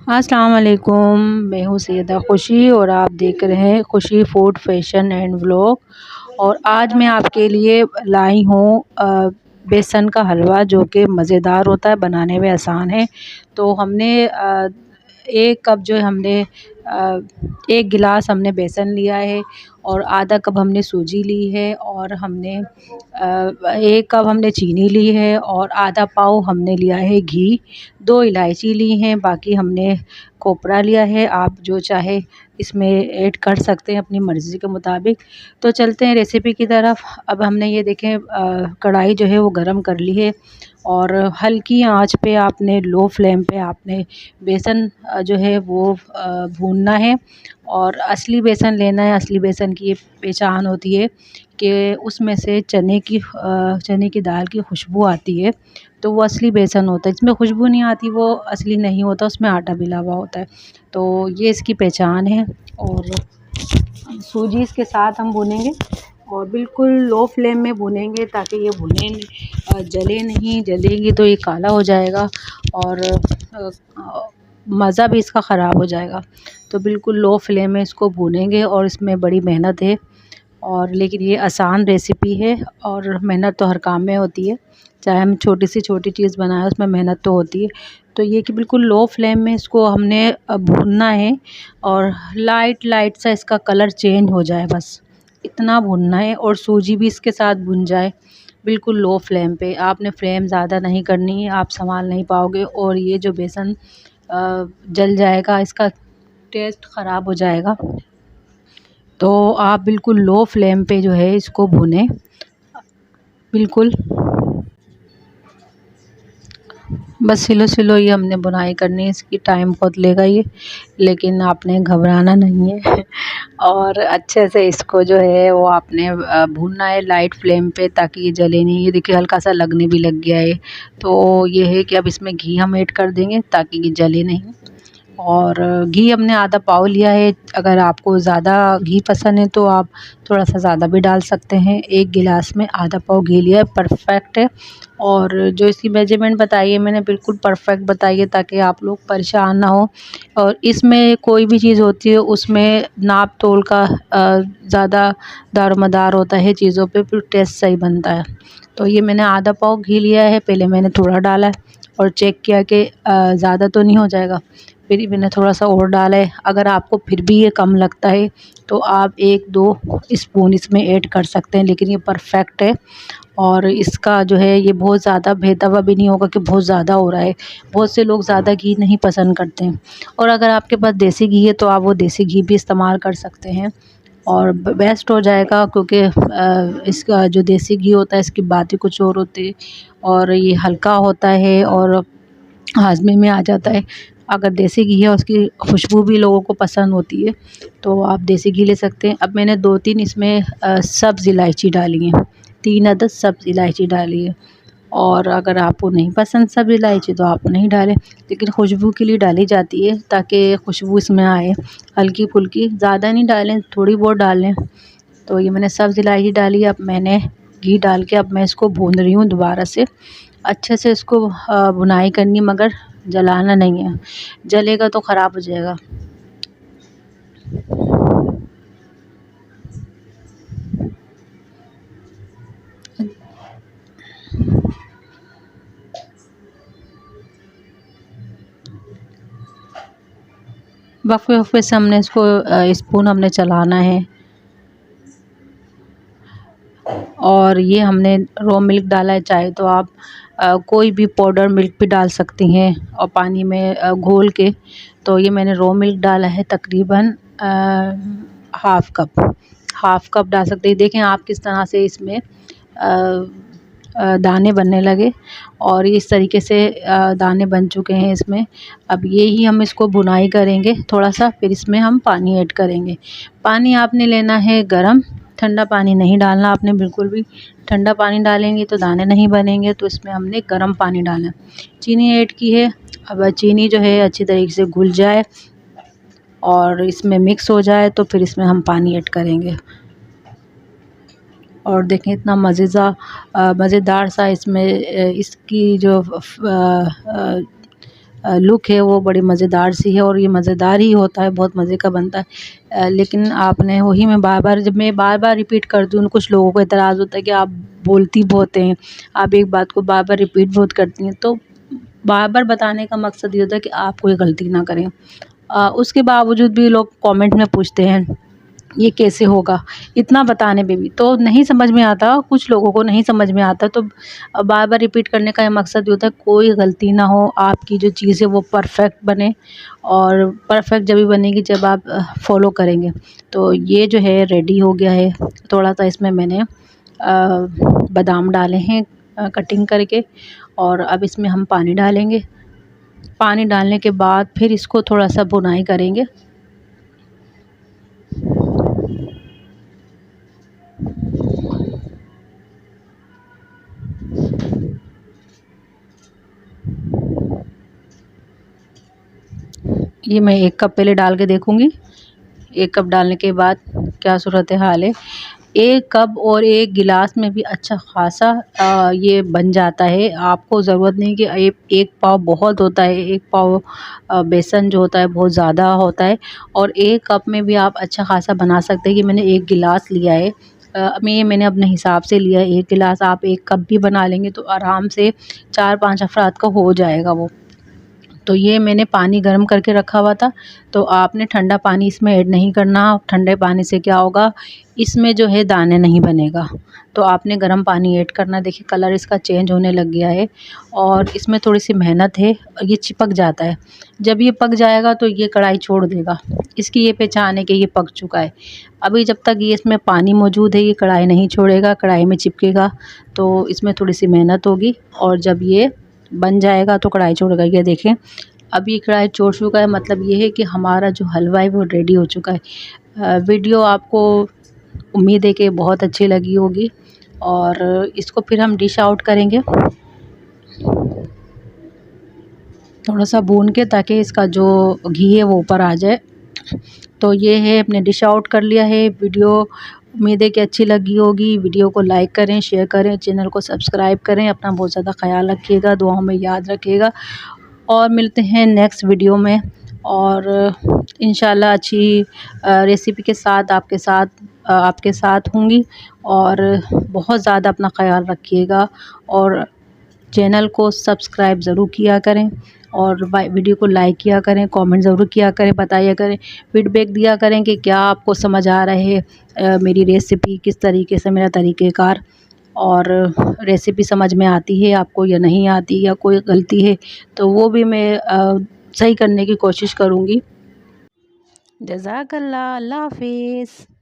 अस्सलाम वालेकुम। मैं हूँ सैयदा खुशी और आप देख रहे हैं खुशी फूड फैशन एंड व्लॉग। और आज मैं आपके लिए लाई हूँ बेसन का हलवा, जो कि मज़ेदार होता है, बनाने में आसान है। तो हमने एक कप जो है हमने अ, एक गिलास हमने बेसन लिया है और आधा कप हमने सूजी ली है और हमने एक कप हमने चीनी ली है और आधा पाव हमने लिया है घी। 2 इलायची ली हैं, बाकी हमने खोपरा लिया है। आप जो चाहे इसमें ऐड कर सकते हैं अपनी मर्ज़ी के मुताबिक। तो चलते हैं रेसिपी की तरफ। अब हमने ये देखें कढ़ाई जो है वो गरम कर ली है और हल्की आंच पे आपने, लो फ्लेम पे आपने बेसन जो है वो भूनना है। और असली बेसन लेना है। असली बेसन की ये पहचान होती है कि उसमें से चने की दाल की खुशबू आती है, तो वो असली बेसन होता है। जिसमें खुशबू नहीं आती वो असली नहीं होता, उसमें आटा मिला हुआ होता है। तो ये इसकी पहचान है। और सूजी इसके साथ हम भूनेंगे और बिल्कुल लो फ्लेम में भूनेंगे ताकि ये जले नहीं। जलेगी तो ये काला हो जाएगा और मज़ा भी इसका ख़राब हो जाएगा। तो बिल्कुल लो फ्लेम में इसको भूनेंगे और इसमें बड़ी मेहनत है, और लेकिन ये आसान रेसिपी है और मेहनत तो हर काम में होती है। चाहे हम छोटी से छोटी चीज़ बनाएं उसमें मेहनत तो होती है। तो ये कि बिल्कुल लो फ्लेम में इसको हमने भूनना है और लाइट लाइट सा इसका कलर चेंज हो जाए, बस इतना भूनना है। और सूजी भी इसके साथ भुन जाए बिल्कुल लो फ्लेम पे। आपने फ्लेम ज़्यादा नहीं करनी है, आप संभाल नहीं पाओगे और ये जो बेसन जल जाएगा, इसका टेस्ट ख़राब हो जाएगा। तो आप बिल्कुल लो फ्लेम पे जो है इसको भूनें बिल्कुल। बस स्लो स्लो ये हमने बुनाई करनी है, इसकी टाइम बहुत लेगा ये, लेकिन आपने घबराना नहीं है। और अच्छे से इसको जो है वो आपने भूनना है लाइट फ्लेम पे ताकि ये जले नहीं। ये देखिए हल्का सा लगने भी लग गया है। तो ये है कि अब इसमें घी हम ऐड कर देंगे ताकि ये जले नहीं। और घी हमने आधा पाव लिया है। अगर आपको ज़्यादा घी पसंद है तो आप थोड़ा सा ज़्यादा भी डाल सकते हैं। एक गिलास में आधा पाव घी लिया है, परफेक्ट है। और जो इसकी मेजरमेंट बताई है मैंने, बिल्कुल परफेक्ट बताई है ताकि आप लोग परेशान ना हो। और इसमें कोई भी चीज़ होती है उसमें नाप तोल का ज़्यादा दारोमदार होता है चीज़ों पे, फिर टेस्ट सही बनता है। तो ये मैंने आधा पाव घी लिया है, पहले मैंने थोड़ा डाला है और चेक किया कि ज़्यादा तो नहीं हो जाएगा, फिर मैंने थोड़ा सा और डाला है। अगर आपको फिर भी ये कम लगता है तो आप 1-2 स्पून इसमें ऐड कर सकते हैं, लेकिन ये परफेक्ट है। और इसका जो है ये बहुत ज़्यादा बहता हुआ भी नहीं होगा कि बहुत ज़्यादा हो रहा है। बहुत से लोग ज़्यादा घी नहीं पसंद करते हैं। और अगर आपके पास देसी घी है तो आप वो देसी घी भी इस्तेमाल कर सकते हैं और बेस्ट हो जाएगा, क्योंकि इसका जो देसी घी होता है इसकी बात ही कुछ और होती है और ये हल्का होता है और हाज़मे में आ जाता है। अगर देसी घी है उसकी खुशबू भी लोगों को पसंद होती है, तो आप देसी घी ले सकते हैं। अब मैंने 2-3 इसमें सब्ज़ इलायची डाली हैं, 3 अदद सब्ज़ इलायची डाली है। और अगर आपको नहीं पसंद सब्ज़ इलायची तो आप नहीं डालें, लेकिन खुशबू के लिए डाली जाती है ताकि खुशबू इसमें आए हल्की-फुल्की, ज़्यादा नहीं डालें, थोड़ी बहुत डालें। तो ये मैंने सब्ज़ इलायची डाली। अब मैंने घी डाल के अब मैं इसको भून रही हूँ दोबारा से। अच्छे से इसको भुनाई करनी, मगर जलाना नहीं है, जलेगा तो ख़राब हो जाएगा। वक्फे वक्फे से हमने इसको स्पून हमने चलाना है। और ये हमने रॉ मिल्क डाला है, चाहे तो आप कोई भी पाउडर मिल्क भी डाल सकती हैं और पानी में घोल के। तो ये मैंने रॉ मिल्क डाला है तकरीबन हाफ़ कप डाल सकते हैं। देखें आप किस तरह से इसमें दाने बनने लगे और इस तरीके से दाने बन चुके हैं इसमें। अब ये ही हम इसको भुनाई करेंगे थोड़ा सा, फिर इसमें हम पानी ऐड करेंगे। पानी आपने लेना है गरम, ठंडा पानी नहीं डालना आपने बिल्कुल भी। ठंडा पानी डालेंगे तो दाने नहीं बनेंगे, तो इसमें हमने गर्म पानी डालना है। चीनी ऐड की है। अब चीनी जो है अच्छी तरीके से घुल जाए और इसमें मिक्स हो जाए तो फिर इसमें हम पानी ऐड करेंगे। और देखें इतना मज़ेदार सा इसमें इसकी जो लुक है वो बड़ी मज़ेदार सी है, और ये मज़ेदार ही होता है, बहुत मज़े का बनता है। लेकिन आपने वही मैं बार-बार जब मैं बार-बार रिपीट करती हूँ, कुछ लोगों को एतराज़ होता है कि आप बोलती बहुत हैं, आप एक बात को बार-बार रिपीट बहुत करती हैं। तो बार-बार बताने का मकसद ये होता है कि आप कोई गलती ना करें। उसके बावजूद भी लोग कमेंट में पूछते हैं ये कैसे होगा, इतना बताने पे भी तो नहीं समझ में आता, कुछ लोगों को नहीं समझ में आता। तो बार बार रिपीट करने का ये मकसद ये होता है कोई गलती ना हो, आपकी जो चीज़ है वो परफेक्ट बने, और परफेक्ट जब भी बनेगी जब आप फॉलो करेंगे। तो ये जो है रेडी हो गया है। थोड़ा सा इसमें मैंने बादाम डाले हैं कटिंग करके, और अब इसमें हम पानी डालेंगे। पानी डालने के बाद फिर इसको थोड़ा सा भुनाई करेंगे। ये मैं 1 कप पहले डाल के देखूँगी, 1 कप डालने के बाद क्या सूरत हाल है। 1 कप और 1 गिलास में भी अच्छा ख़ासा ये बन जाता है। आपको ज़रूरत नहीं कि 1 पाव बहुत होता है, 1 पाव बेसन जो होता है बहुत ज़्यादा होता है, और 1 कप में भी आप अच्छा ख़ासा बना सकते हैं। ये मैंने 1 गिलास लिया है। मैंने अपने हिसाब से लिया है 1 गिलास, आप 1 कप भी बना लेंगे तो आराम से 4-5 अफ़राद का हो जाएगा वो। तो ये मैंने पानी गर्म करके रखा हुआ था, तो आपने ठंडा पानी इसमें ऐड नहीं करना। ठंडे पानी से क्या होगा, इसमें जो है दाने नहीं बनेगा, तो आपने गर्म पानी ऐड करना। देखिए कलर इसका चेंज होने लग गया है, और इसमें थोड़ी सी मेहनत है, ये चिपक जाता है। जब ये पक जाएगा तो ये कढ़ाई छोड़ देगा, इसकी ये पहचान है कि ये पक चुका है। अभी जब तक ये इसमें पानी मौजूद है ये कढ़ाई नहीं छोड़ेगा, कढ़ाई में चिपकेगा, तो इसमें थोड़ी सी मेहनत होगी, और जब ये बन जाएगा तो कढ़ाई छोड़ेगा। ये देखें अब ये कढ़ाई छोड़ चुका है, मतलब ये है कि हमारा जो हलवा है वो रेडी हो चुका है। वीडियो आपको उम्मीद है कि बहुत अच्छी लगी होगी, और इसको फिर हम डिश आउट करेंगे थोड़ा सा भून के, ताकि इसका जो घी है वो ऊपर आ जाए। तो ये है अपने डिश आउट कर लिया है। वीडियो उम्मीद है कि अच्छी लगी होगी। वीडियो को लाइक करें, शेयर करें, चैनल को सब्सक्राइब करें। अपना बहुत ज़्यादा ख़याल रखिएगा, दुआओं में याद रखिएगा, और मिलते हैं नेक्स्ट वीडियो में। और इंशाल्लाह अच्छी रेसिपी के साथ आपके साथ होंगी। और बहुत ज़्यादा अपना ख़याल रखिएगा, और चैनल को सब्सक्राइब ज़रूर किया करें, और वीडियो को लाइक किया करें, कमेंट ज़रूर किया करें, बताया करें, फीडबैक दिया करें कि क्या आपको समझ आ रहा है मेरी रेसिपी, किस तरीके से मेरा तरीक़ेकार, और रेसिपी समझ में आती है आपको या नहीं आती, या कोई गलती है तो वो भी मैं सही करने की कोशिश करूँगी। जज़ाकल्लाह, अल्लाह हाफ़िज़।